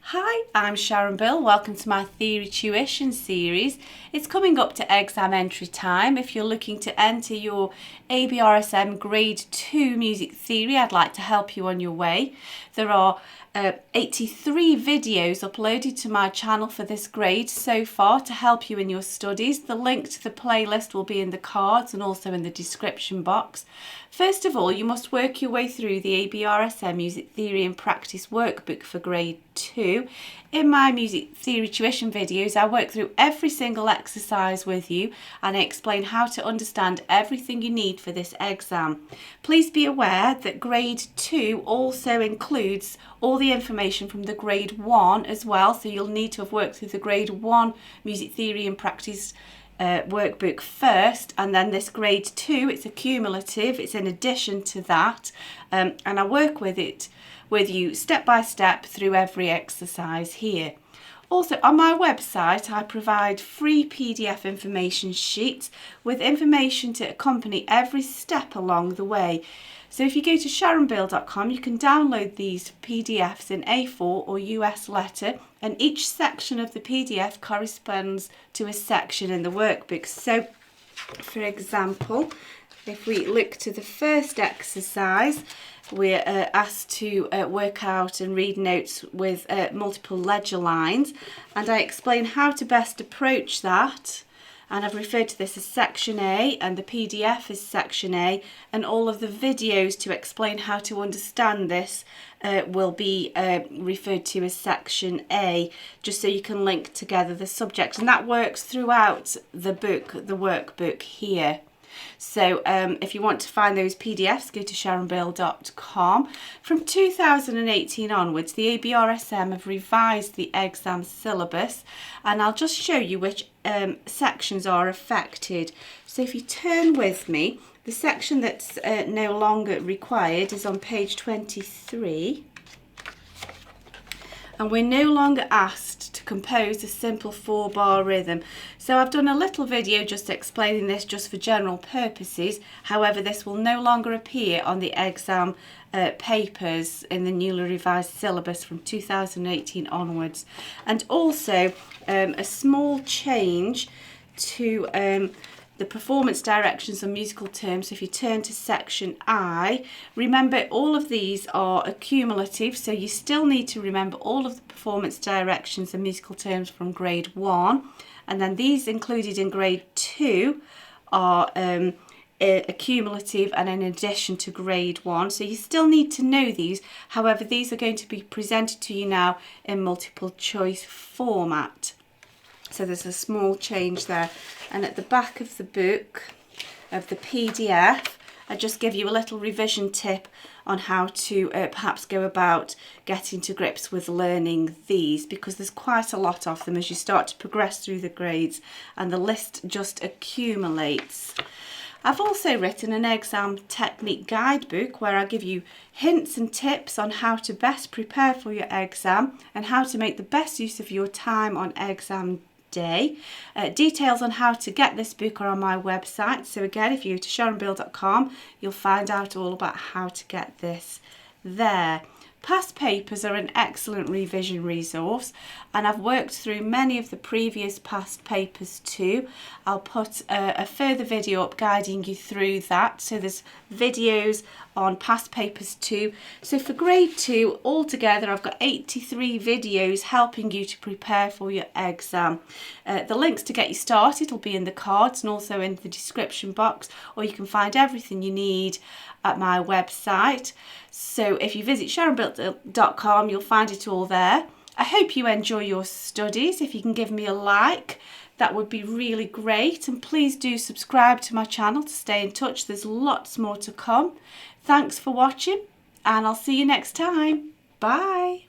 Hi, I'm Sharon Bill. Welcome to my Theory Tuition series. It's coming up to exam entry time. If you're looking to enter your ABRSM Grade 2 Music Theory, I'd like to help you on your way. There are 83 videos uploaded to my channel for this grade so far to help you in your studies. The link to the playlist will be in the cards and also in the description box. First of all, you must work your way through the ABRSM Music Theory and Practice workbook for Grade 2. In my music theory tuition videos, I work through every single exercise with you and I explain how to understand everything you need for this exam. Please be aware that Grade 2 also includes all the information from the Grade 1 as well, so you'll need to have worked through the Grade 1 Music Theory and Practice workbook first, and then this Grade 2, it's a cumulative, it's in addition to that, and I work with you step by step through every exercise here. Also, on my website, I provide free PDF information sheets with information to accompany every step along the way. So if you go to sharonbill.com, you can download these PDFs in A4 or US letter, and each section of the PDF corresponds to a section in the workbook. So, for example, if we look to the first exercise, we're asked to work out and read notes with multiple ledger lines, and I explain how to best approach that. And I've referred to this as Section A, and the PDF is Section A, and all of the videos to explain how to understand this will be referred to as Section A, just so you can link together the subjects, and that works throughout the book, the workbook here. So if you want to find those PDFs, go to sharonbill.com. From 2018 onwards, the ABRSM have revised the exam syllabus, and I'll just show you which sections are affected. So if you turn with me, the section that's no longer required is on page 23. And we're no longer asked to compose a simple 4-bar rhythm. So I've done a little video just explaining this just for general purposes. However, this will no longer appear on the exam papers in the newly revised syllabus from 2018 onwards. And also a small change to the performance directions and musical terms. So if you turn to section I, remember all of these are accumulative, so you still need to remember all of the performance directions and musical terms from Grade 1, and then these included in Grade 2 are accumulative and in addition to Grade 1, so you still need to know these. However, these are going to be presented to you now in multiple choice format. So there's a small change there. And at the back of the book, of the PDF, I just give you a little revision tip on how to perhaps go about getting to grips with learning these, because there's quite a lot of them as you start to progress through the grades and the list just accumulates. I've also written an exam technique guidebook where I give you hints and tips on how to best prepare for your exam and how to make the best use of your time on exam day. Details on how to get this book are on my website. So again, if you go to sharonbill.com, you'll find out all about how to get this there. Past papers are an excellent revision resource, and I've worked through many of the previous past papers too. I'll put a further video up guiding you through that. So there's videos on past papers too. So for Grade 2 altogether, I've got 83 videos helping you to prepare for your exam. The links to get you started will be in the cards and also in the description box, or you can find everything you need at my website. So if you visit sharonbill.com, you'll find it all there. I hope you enjoy your studies. If you can give me a like, that would be really great. And please do subscribe to my channel to stay in touch. There's lots more to come. Thanks for watching, and I'll see you next time. Bye.